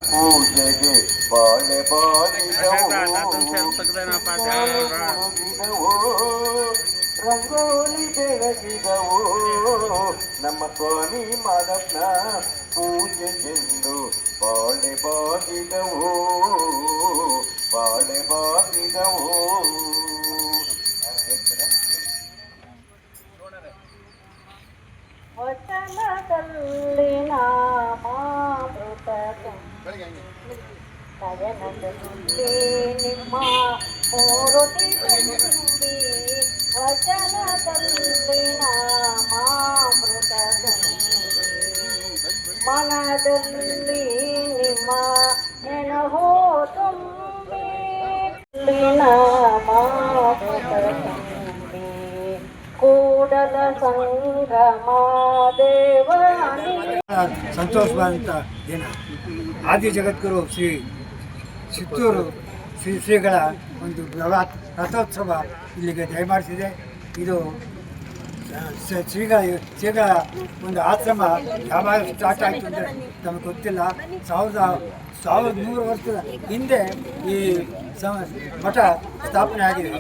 ಪೂಜೆಗೆ ಬಾಳೆ ಬಾಳಿದವು ರಂಗೋಲಿ ಬೆಳಗಿದವು ನಮ್ಮ ಸ್ವಾಮಿ ಮಾದಪ್ಪನ ಪೂಜೆಗೆಂದು ಬಾಳೆ ಬಾಗಿದವು ಬಾಳೆ ಬಾಗಿದವು. ವಚನದಲ್ಲಿ ನಾಮಾಮೃತ ಕಯನದಲ್ಲಿ ನಿಮ್ಮ ಮೂರುತಿ ತುಂಬಿ ವಚನದಲ್ಲಿ ನಾಮಾಮೃತ ಮನದಲ್ಲಿ ನಿಮ್ಮ ನೆನಹೋ ತುಂಬಿ ನಾಮಾಮೃತ ಕೂಡಲ ಸಂಗಮ ದೇವ ಸಂತೋಷವಾದಂಥ ದಿನ. ಆದಿ ಜಗದ್ಗುರು ಶ್ರೀ ಚಿತ್ತೂರು ಶ್ರೀಗಳ ಒಂದು ರಥೋತ್ಸವ ಇಲ್ಲಿಗೆ ದಯಮಾಡಿಸಿದೆ. ಇದು ಶ್ರೀಗಳ ಒಂದು ಆಶ್ರಮ ಯಾವಾಗ ಸ್ಟಾರ್ಟ್ ಆಯಿತು ಅಂದರೆ ನಮಗೆ ಗೊತ್ತಿಲ್ಲ. 1100 ವರ್ಷದ ಹಿಂದೆ ಈ ಮಠ ಸ್ಥಾಪನೆ ಆಗಿದೆ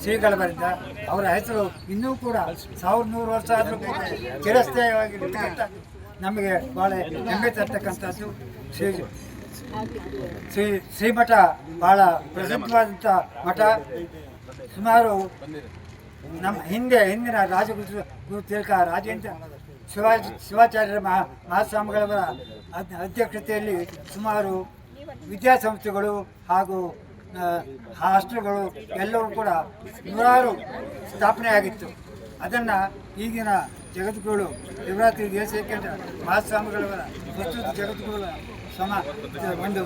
ಶ್ರೀಗಳವರಿಂದ. ಅವರ ಹೆಸರು ಇನ್ನೂ ಕೂಡ 1100 ವರ್ಷ ಆದರೂ ಕೂಡ ಚಿರಸ್ಥಾಯಿಯಾಗಿರ್ತಕ್ಕಂಥದ್ದು ನಮಗೆ ಭಾಳ ಹೆಮ್ಮೆ ತರ್ತಕ್ಕಂಥದ್ದು. ಶ್ರೀಮಠ ಭಾಳ ಪ್ರಸಿದ್ಧವಾದಂಥ ಮಠ. ಸುಮಾರು ನಮ್ಮ ಹಿಂದಿನ ರಾಜಗುರು ತಿಲಕ ರಾಜೇಂದ್ರ ಶಿವಾಚಾರ್ಯರ ಮಹಾಸ್ವಾಮಿಗಳವರ ಅಧ್ಯಕ್ಷತೆಯಲ್ಲಿ ಸುಮಾರು ವಿದ್ಯಾಸಂಸ್ಥೆಗಳು ಹಾಗೂ ಹಾಸ್ಟೆಲ್ಗಳು ಎಲ್ಲವೂ ಕೂಡ ನೂರಾರು ಸ್ಥಾಪನೆಯಾಗಿತ್ತು. ಅದನ್ನು ಈಗಿನ ಜಗದ್ಗುರು ಶಿವರಾತ್ರಿ ದೇಶೇಕೇಂದ್ರ ಮಹಾಸ್ವಾಮಿಗಳವರ ಪ್ರಸ್ತುತ ಜಗದ್ಗುರುಗಳ ಒಂದು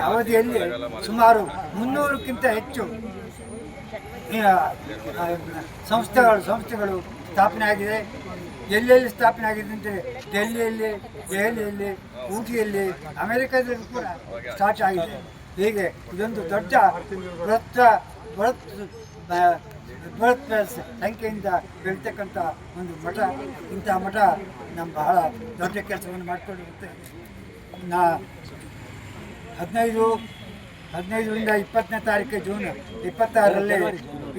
ಅವಧಿಯಲ್ಲಿ ಸುಮಾರು 300ಕ್ಕಿಂತ ಹೆಚ್ಚು ಸಂಸ್ಥೆಗಳು ಸ್ಥಾಪನೆ ಆಗಿದೆ. ಎಲ್ಲೆಲ್ಲಿ ಸ್ಥಾಪನೆ ಆಗಿದೆ ಅಂದರೆ ಡೆಲ್ಲಿಯಲ್ಲಿ, ದೆಹಲಿಯಲ್ಲಿ, ಊಟಿಯಲ್ಲಿ, ಅಮೆರಿಕದಲ್ಲಿ ಕೂಡ ಸ್ಟಾರ್ಟ್ ಆಗಿದೆ. ಹೀಗೆ ಇದೊಂದು ದೊಡ್ಡ ಬೃಹತ್ ಸಂಖ್ಯೆಯಿಂದ ಬೆಳೀತಕ್ಕಂಥ ಒಂದು ಮಠ. ಇಂಥ ಮಠ ನಮ್ಮ ಬಹಳ ದೊಡ್ಡ ಕೆಲಸವನ್ನು ಮಾಡಿಕೊಂಡಿರುತ್ತೆ. 15ರಿಂದ 20ನೇ ತಾರೀಕು ಜೂನ್ 26ರಲ್ಲಿ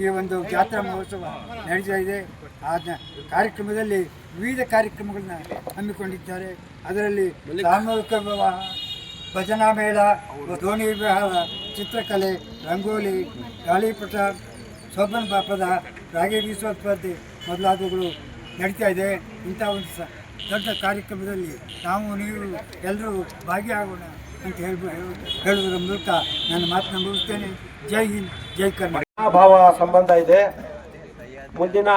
ಈ ಒಂದು ಜಾತ್ರಾ ಮಹೋತ್ಸವ ನಡೆತಾ ಇದೆ. ಆ ಕಾರ್ಯಕ್ರಮದಲ್ಲಿ ವಿವಿಧ ಕಾರ್ಯಕ್ರಮಗಳನ್ನ ಹಮ್ಮಿಕೊಂಡಿದ್ದಾರೆ. ಅದರಲ್ಲಿ ಸಾಮೂಹಿಕ ವಿವಾಹ, ಭಜನಾ ಮೇಳ, ದೋಣಿ ವಿವಾಹ, ಚಿತ್ರಕಲೆ, ರಂಗೋಲಿ, ಗಾಳಿಪಟ, ಶೋಭನ್ ಪದ, ರಾಗಿ ಬೀಸುವ ಸ್ಪರ್ಧೆ ಮೊದಲಾದವುಗಳು ನಡೀತಾ ಇದೆ. ಇಂಥ ಒಂದು ದೊಡ್ಡ ಕಾರ್ಯಕ್ರಮದಲ್ಲಿ ನೀವು ಎಲ್ಲರೂ ಭಾಗಿಯಾಗೋಣ ಅಂತ ಹೇಳುವುದರ ಮೂಲಕ ನಾನು ಮಾತನ್ನ ಮುಗಿಸ್ತೇನೆ. ಜೈ ಹಿಂದ್, ಜೈ ಕರ್ನಾಟಕ. ಭಾವ ಸಂಬಂಧ ಇದೆ. ಮುಂದಿನ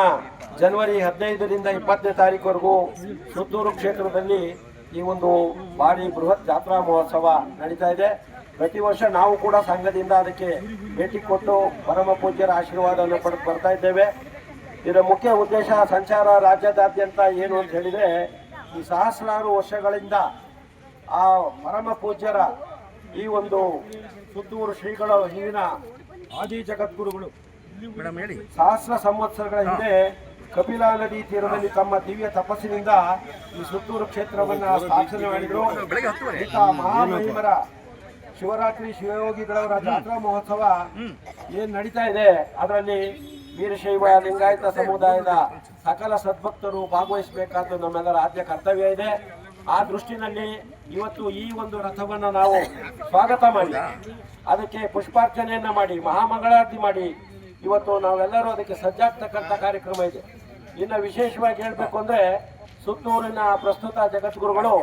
ಜನವರಿ 15ರಿಂದ 20ನೇ ತಾರೀಕುವರೆಗೂ ಸುತ್ತೂರು ಕ್ಷೇತ್ರದಲ್ಲಿ ಈ ಒಂದು ಭಾರಿ ಬೃಹತ್ ಜಾತ್ರಾ ಮಹೋತ್ಸವ ನಡೀತಾ ಇದೆ. ಪ್ರತಿ ವರ್ಷ ನಾವು ಕೂಡ ಸಂಘದಿಂದ ಅದಕ್ಕೆ ಭೇಟಿ ಕೊಟ್ಟು ಪರಮ ಪೂಜ್ಯರ ಆಶೀರ್ವಾದವನ್ನು ಪಡೆದು ಬರ್ತಾ ಇದ್ದೇವೆ. ಇದರ ಮುಖ್ಯ ಉದ್ದೇಶ ಸಂಚಾರ ರಾಜ್ಯದಾದ್ಯಂತ ಏನು ಅಂತ ಹೇಳಿದರೆ, ಈ ಸಹಸ್ರಾರು ವರ್ಷಗಳಿಂದ ಆ ಪರಮ ಪೂಜ್ಯರ ಈ ಒಂದು ಸುತ್ತೂರು ಶ್ರೀಗಳ ಹಿಂದಿನ ಆದಿ ಜಗದ್ಗುರುಗಳು ಸಹಸ್ರ ಸಂವತ್ಸರಗಳ ಹಿಂದೆ ಕಪಿಲಾ ನದಿ ತೀರದಲ್ಲಿ ತಮ್ಮ ದಿವ್ಯ ತಪಸ್ಸಿನಿಂದ ಈ ಸುತ್ತೂರು ಕ್ಷೇತ್ರವನ್ನ ಸ್ಥಾಪನೆ ಮಾಡಿದರು. ಇಂಥ ಮಹಾಮಹಿಮರ ಶಿವರಾತ್ರಿ ಶಿವಯೋಗಿಗಳವರ ಜಾತ್ರಾ ಮಹೋತ್ಸವ ಏನ್ ನಡೀತಾ ಇದೆ, ಅದರಲ್ಲಿ ವೀರಶೈವ ಲಿಂಗಾಯತ ಸಮುದಾಯದ ಸಕಲ ಸದ್ಭಕ್ತರು ಭಾಗವಹಿಸಬೇಕಾದ ನಮ್ಮೆಲ್ಲರ ಆದ್ಯ ಕರ್ತವ್ಯ ಇದೆ. ಆ ದೃಷ್ಟಿನಲ್ಲಿ ಇವತ್ತು ಈ ಒಂದು ರಥವನ್ನು ನಾವು ಸ್ವಾಗತ ಮಾಡಿ ಅದಕ್ಕೆ ಪುಷ್ಪಾರ್ಚನೆಯನ್ನ ಮಾಡಿ ಮಹಾಮಂಗಳಾರತಿ ಮಾಡಿ ಇವತ್ತು ನಾವೆಲ್ಲರೂ ಅದಕ್ಕೆ ಸಜ್ಜಾಗ್ತಕ್ಕಂಥ ಕಾರ್ಯಕ್ರಮ ಇದೆ. ಇನ್ನು ವಿಶೇಷವಾಗಿ ಹೇಳಬೇಕು ಅಂದ್ರೆ, ಸುತ್ತೂರಿನ ಪ್ರಸ್ತುತ ಜಗದ್ಗುರುಗಳು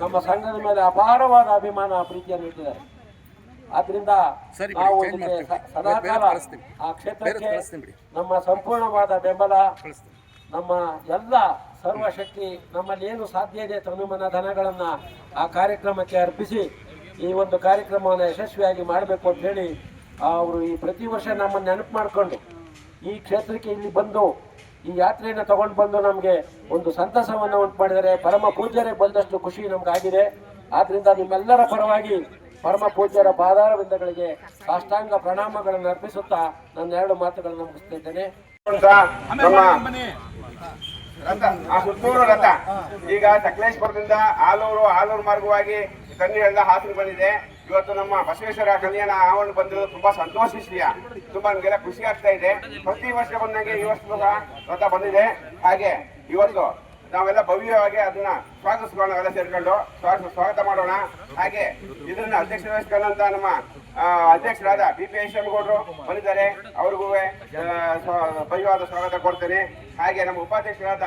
ನಮ್ಮ ಸಂಘದ ಮೇಲೆ ಅಪಾರವಾದ ಅಭಿಮಾನ ಪ್ರೀತಿಯನ್ನು ಇಟ್ಟಿದ್ದಾರೆ. ಆದ್ರಿಂದ ನಾವು ಸದಾಕಾಲ ಆ ಕ್ಷೇತ್ರಕ್ಕೆ ನಮ್ಮ ಸಂಪೂರ್ಣವಾದ ಬೆಂಬಲ, ನಮ್ಮ ಎಲ್ಲ ಸರ್ವಶಕ್ತಿ, ನಮ್ಮಲ್ಲಿ ಏನು ಸಾಧ್ಯ ಇದೆ ತನುಮನ ಧನಗಳನ್ನ ಆ ಕಾರ್ಯಕ್ರಮಕ್ಕೆ ಅರ್ಪಿಸಿ ಈ ಒಂದು ಕಾರ್ಯಕ್ರಮವನ್ನು ಯಶಸ್ವಿಯಾಗಿ ಮಾಡಬೇಕು ಅಂತ ಹೇಳಿ ಅವರು ಈ ಪ್ರತಿ ವರ್ಷ ನಮ್ಮನ್ನು ನೆನಪು ಮಾಡಿಕೊಂಡು ಈ ಕ್ಷೇತ್ರಕ್ಕೆ ಇಲ್ಲಿ ಬಂದು ಈ ಯಾತ್ರೆಯನ್ನು ತಗೊಂಡು ಬಂದು ನಮಗೆ ಒಂದು ಸಂತಸವನ್ನು ಉಂಟು ಮಾಡಿದರೆ ಪರಮ ಪೂಜ್ಯರೇ ಬಂದಷ್ಟು ಖುಷಿ ನಮಗಾಗಿದೆ. ಆದ್ರಿಂದ ನಿಮ್ಮೆಲ್ಲರ ಪರವಾಗಿ ಪರಮ ಪೂಜ್ಯರ ಪಾದಾರವಿಂದಗಳಿಗೆ ಸಾಷ್ಟಾಂಗ ಪ್ರಣಾಮಗಳನ್ನು ಅರ್ಪಿಸುತ್ತಾ ನನ್ನ ಎರಡು ಮಾತುಗಳನ್ನು ಮುಗಿಸ್ತಿದ್ದೇನೆ. ಸುತ್ತೂರು ರಥ ಈಗ ಸಕಲೇಶ್ಪುರದಿಂದ ಆಲೂರು ಮಾರ್ಗವಾಗಿ ಕನ್ನಡ ಹಾಸನ ಬಂದಿದೆ. ಇವತ್ತು ನಮ್ಮ ಬಸವೇಶ್ವರ ಕಲ್ಯಾಣ ಆವರಣ ಬಂದಿರೋದು ತುಂಬಾ ಸಂತೋಷ ವಿಷಯ. ತುಂಬಾ ನಮಗೆಲ್ಲ ಖುಷಿ ಆಗ್ತಾ ಇದೆ. ಪ್ರತಿ ವರ್ಷ ಬಂದಂಗೆ ಈ ವರ್ಷ ಸಹ ರಥ ಬಂದಿದೆ. ಹಾಗೆ ಇವತ್ತು ನಾವೆಲ್ಲ ಭವ್ಯವಾಗಿ ಅದನ್ನ ಸ್ವಾಗತಿಸ್ಕೊಳ್ಳೋಣ, ಎಲ್ಲ ಸೇರ್ಕೊಂಡು ಸ್ವಾಗತ ಮಾಡೋಣ. ಹಾಗೆ ಇದನ್ನ ಅಧ್ಯಕ್ಷ ವಹಿಸ್ಕೊಂಡಂತ ನಮ್ಮ ಅಧ್ಯಕ್ಷರಾದ BP ಗೌಡರು ಬಂದಿದ್ದಾರೆ, ಅವ್ರಿಗೂ ಭವ್ಯವಾದ ಸ್ವಾಗತ ಕೊಡ್ತೇನೆ. ಹಾಗೆ ನಮ್ಮ ಉಪಾಧ್ಯಕ್ಷರಾದ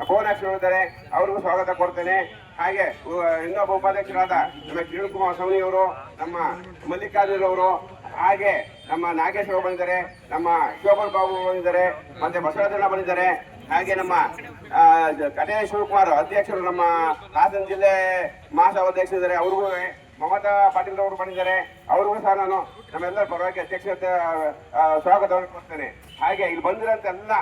ಭುವನೇಶ್ವರ್ ಇದ್ದಾರೆ, ಅವ್ರಿಗೂ ಸ್ವಾಗತ ಕೊಡ್ತೇನೆ. ಹಾಗೆ ಇನ್ನೊಬ್ಬ ಉಪಾಧ್ಯಕ್ಷರಾದ ನಮ್ಮ ಕಿರಣ್ ಕುಮಾರ್ ಸವನಿ ಅವರು, ನಮ್ಮ ಮಲ್ಲಿಕಾರ್ಜುನ್ ಅವರು, ಹಾಗೆ ನಮ್ಮ ನಾಗೇಶ್ ಅವರು ಬಂದಿದ್ದಾರೆ, ನಮ್ಮ ಶೋಭನ್ ಬಾಬು ಬಂದಿದ್ದಾರೆ, ಮತ್ತೆ ಬಸವರಾಜಣ್ಣ ಬಂದಿದ್ದಾರೆ. ಹಾಗೆ ನಮ್ಮ ಕಟೆ ಶಿವಕುಮಾರ್ ಅಧ್ಯಕ್ಷರು, ನಮ್ಮ ಹಾಸನ ಜಿಲ್ಲೆ ಮಹಾಸಭಾ ಅಧ್ಯಕ್ಷರಿದ್ದಾರೆ, ಅವ್ರಿಗೂ ಮಮತಾ ಪಾಟೀಲ್ ಅವರು ಬಂದಿದ್ದಾರೆ, ಅವ್ರಿಗೂ ಸಹ ನಾನು ನಮ್ಮೆಲ್ಲರ ಪರವಾಗಿ ಅಧ್ಯಕ್ಷತೆ ಸ್ವಾಗತವನ್ನು ಕೊಡ್ತೇನೆ. ಹಾಗೆ ಇಲ್ಲಿ ಬಂದಿರೋಂಥ ಎಲ್ಲ